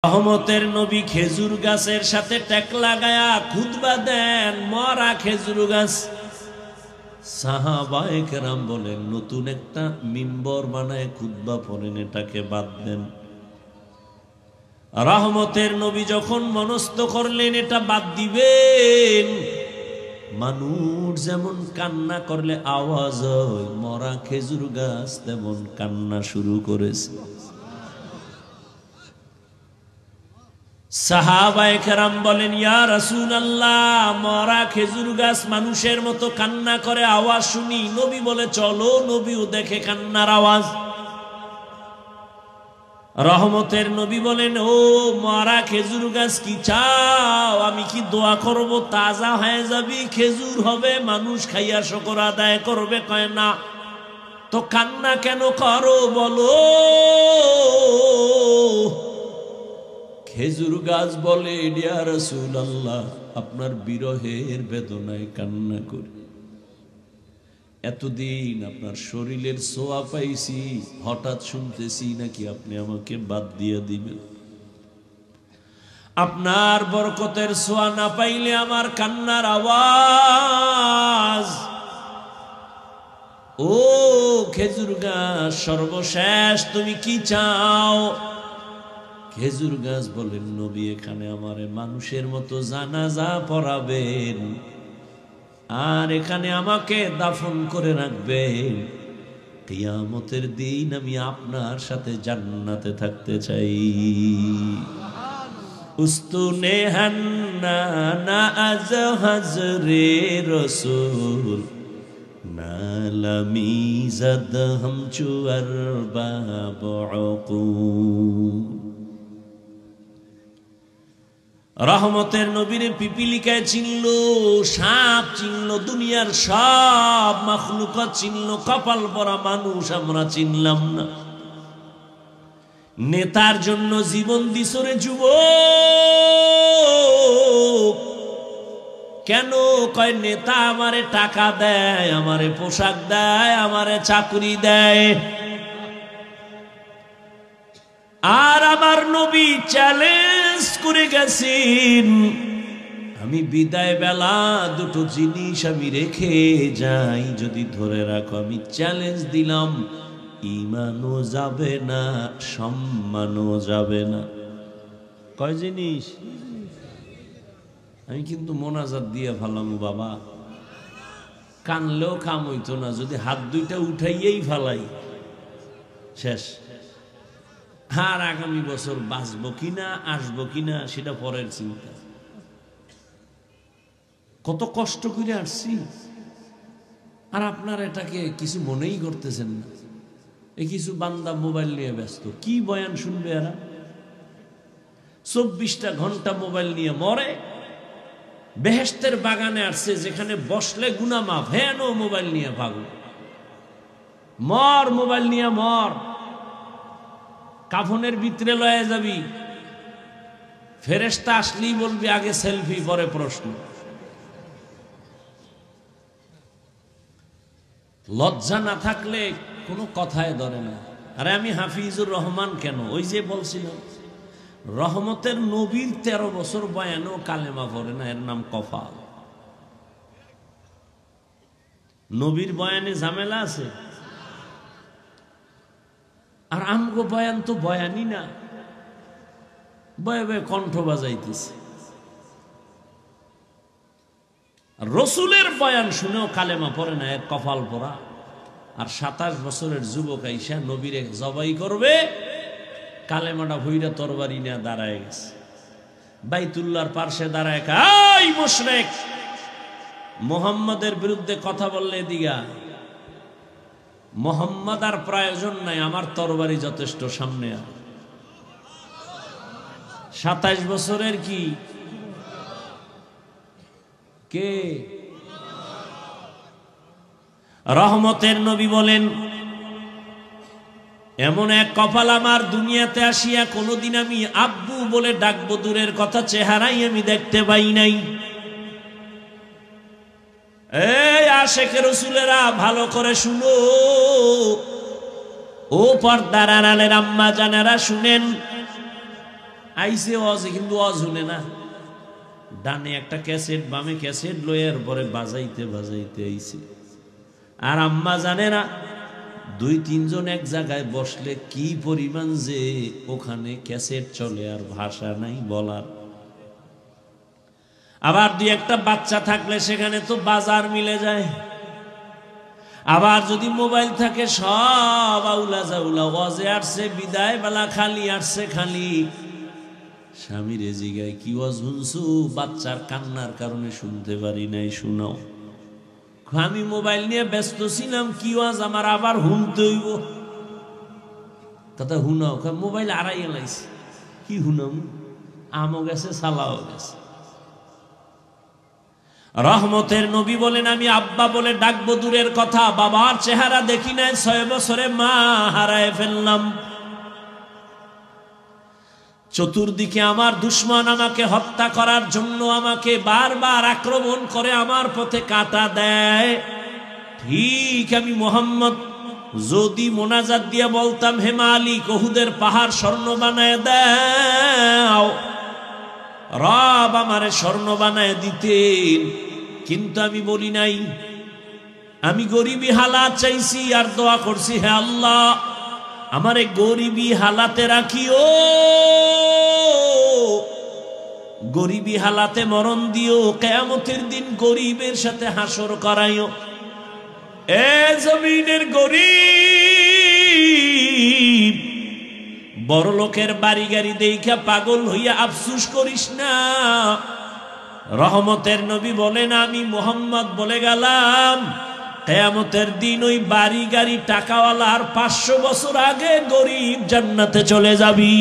রহমতের নবী খেজুর গাছের সাথে টেক লাগায়া খুতবা দেন, মরা খেজুর গাছ। সাহাবায়ে কেরাম বলেন নতুন একটা মিম্বর বানায় খুতবা পড়েন, এটাকে বাদ দেন। রহমতের নবী যখন মনস্থ করলেন এটা বাদ দিবেন, মানুষ যেমন কান্না করলে আওয়াজ হয়, মরা খেজুর গাছ তেমন কান্না শুরু করেছে। সাহাবায়ে কেরাম বলেন, ইয়া রাসূলুল্লাহ, মরা খেজুর গাছ মানুষের মতো কান্না করে, আওয়াজ শুনি। নবী বলে চলো, নবীও দেখে কান্নার আওয়াজ। রহমতের নবী বলেন, ও মরা খেজুর গাছ, কি চাও? আমি কি দোয়া করব তাজা হয়ে যাবি, খেজুর হবে, মানুষ খাইয়া শুকর আদায় করবে? কয় না। তো কান্না কেন করো বলো? খেজুর গাছ বলে, ইয়া রাসূলুল্লাহ, আপনার বিরহের বেদনায় কান্না করি। এতদিন আপনার শরীরের ছোঁয়া পাইছি, হঠাৎ শুনতেছি নাকি আপনি আমাকে বাদ দিয়ে দিবেন। আপনার বরকতের ছোঁয়া না পাইলে আমার কান্নার আওয়াজ। ও খেজুর গাছ, সর্বশেষ তুমি কি চাও? খেজুর গাছ বলেন, নবী এখানে আমারে মানুষের মতো জানাজা পড়াবেন, আর এখানে আমাকে দাফন করে রাখবেন। কিয়ামতের দিন আমি আপনার সাথে জান্নাতে থাকতে চাই। উস্তুনে হান্না আজ হাজরে রসূল নালামি জাদ হাম চুয়ার বাবু। রহমতের নবীরে পিপিলিকায় চিনল, সাপ চিনল, দুনিয়ার সব মাখলুকাত চিনল, কপাল পরা মানুষ আমরা চিনলাম না। নেতার জন্য জীবন দিছরে যুবক। কেন? কয় নেতা আমারে টাকা দেয়, আমারে পোশাক দেয়, আমারে চাকরি দেয়। আর আমার নবী চ্যালেঞ্জ করে গেছেন, আমি বিদায় বেলা দুটো জিনিস আমি রেখে যাই, যদি ধরে রাখো। আমি চ্যালেঞ্জ দিলাম, ঈমানও যাবে না, সম্মানও যাবে না। কয় জিনিস? আমি কিন্তু মোনাজাত দিয়ে ফালাম বাবা, কানলেও কাম হইতো না। যদি হাত দুইটা উঠাইয়েই ফালাই, শেষ। আর আগামী বছর বাঁচবো কিনা, আসবো কিনা, সেটা পরের চিন্তা। কত কষ্ট করে আসছি, আর আপনার এটাকে কিছু মনেই করতেছেন না। এই কিছু বান্দা মোবাইল নিয়ে ব্যস্ত, কি বয়ান শুনবে এরা? 24টা ঘন্টা মোবাইল নিয়ে মরে। বেহেশতের বাগানে আসছে, যেখানে বসলে গুনাহ মাফ, হেন মোবাইল নিয়ে ভাগো, মর, মোবাইল নিয়ে মর। কাফনের ভিতরে লয়ে যাবি, ফেরেশতা আসলেই বলবি আগে সেলফি, পরে প্রশ্ন। লজ্জা না থাকলে কোনো কথায় ধরে না। আরে আমি হাফিজুর রহমান কেন? ওই যে বলছিলাম, রহমতের নবীর 13 বছর বয়ানেও কালেমা পড়ে না, এর নাম কফাল। নবীর বয়ানে ঝামেলা আছে, আর আমগো বয়ান তো বয়ানই না, বয়ে বয়ে কণ্ঠ বাজাইতেছে। রসুলের বয়ান শুনেও কালেমা পড়ে না, এর কপাল পড়া। আর 27 বছরের যুবক আইসা নবীরে জবাই করবে, কালেমাটা ভুইরা তরবারি নিয়ে দাঁড়ায় গেছে। বাইতুল্লাহর পার্শ্বে দাঁড়ায়, এই মুশরিক, মুহাম্মাদের বিরুদ্ধে কথা বললে দিগা, মোহাম্মদ আর প্রয়োজন নাই, আমার তরবারি যথেষ্ট, সামনে। 27 বছরের কি কে? রহমতের নবী বলেন, এমন এক কপাল আমার দুনিয়াতে আসিয়া কোনোদিন আমি আব্বু বলে ডাকবো দূরের কথা, চেহারাই আমি দেখতে পাই নাই। এই আশেকে রসুলেরা, ভালো করে শুনো। ও পর্দার আড়ালের আম্মা জানেরা শুনেন, আইসে ওয়াজে কিন্তু ওয়াজ শুনে না, ডানে একটা ক্যাসেট বামে ক্যাসেট লইয়ার পরে বাজাইতে বাজাইতে আইছে। আর আম্মা জানে না 2-3 জন এক জায়গায় বসলে কি পরিমাণ যে ওখানে ক্যাসেট চলে আর ভাষা নাই বলার। আবার 2-1টা বাচ্চা থাকলে সেখানে তো বাজার মিলে যায়। আবার যদি মোবাইল থাকে সব আউলা জাউলা, ওয়াজে আসছে বিদায় বেলা খালি আসছে খালি। স্বামীর জিগায় কি ওয়াজ শুনছু? বাচ্চার কান্নার কারণে শুনতে পারি নাই, শুনাও। আমি মোবাইল নিয়ে ব্যস্ত ছিলাম, কি ওয়াজ আমার আবার শুনতে হইব। কথা শুনাও, মোবাইল আড়াই এলাইছে, কি শুনাম? আমও গেছে সালাও গেছে। রহমতের নবী বলেন, আমি আব্বা বলে ডাকবো দূরের কথা, বাবার চেহারা দেখি নাই, 6 বছরে মা হারায় ফেললাম। চতুর্দিকে আমার দুশমন আমাকে হত্যা করার জন্য আমাকে বারবার আক্রমণ করে, আমার পথে কাঁটা দেয়। ঠিক আমি মোহাম্মদ যদি মোনাজাত দিয়ে বলতাম, হে মালিক উহুদের পাহাড় স্বর্ণ বানায় দাও, রব আমারে স্বর্ণ বানায় দিতেন। কিন্তু আমি বলি নাই, আমি গরিবী হালাত চাইছি আর দোয়া করছি, হে আল্লাহ আমারে গরিবী হালাতে রাখিও, গরিবী হালাতে মরণ দিও, কিয়ামতের দিন গরিবের সাথে হাসর করাইও। এ জমিনের গরিব, বড় লোকের বাড়ি গাড়ি দেখা পাগল হইয়া আফসুস করিস না। রহমতের নবী বলেন, আমি মুহাম্মদ বলে গেলাম, কিয়ামতের দিন ওই বাড়ি গাড়ি টাকাওয়ালা আর 500 বছর আগে গরিব জান্নাতে চলে যাবি।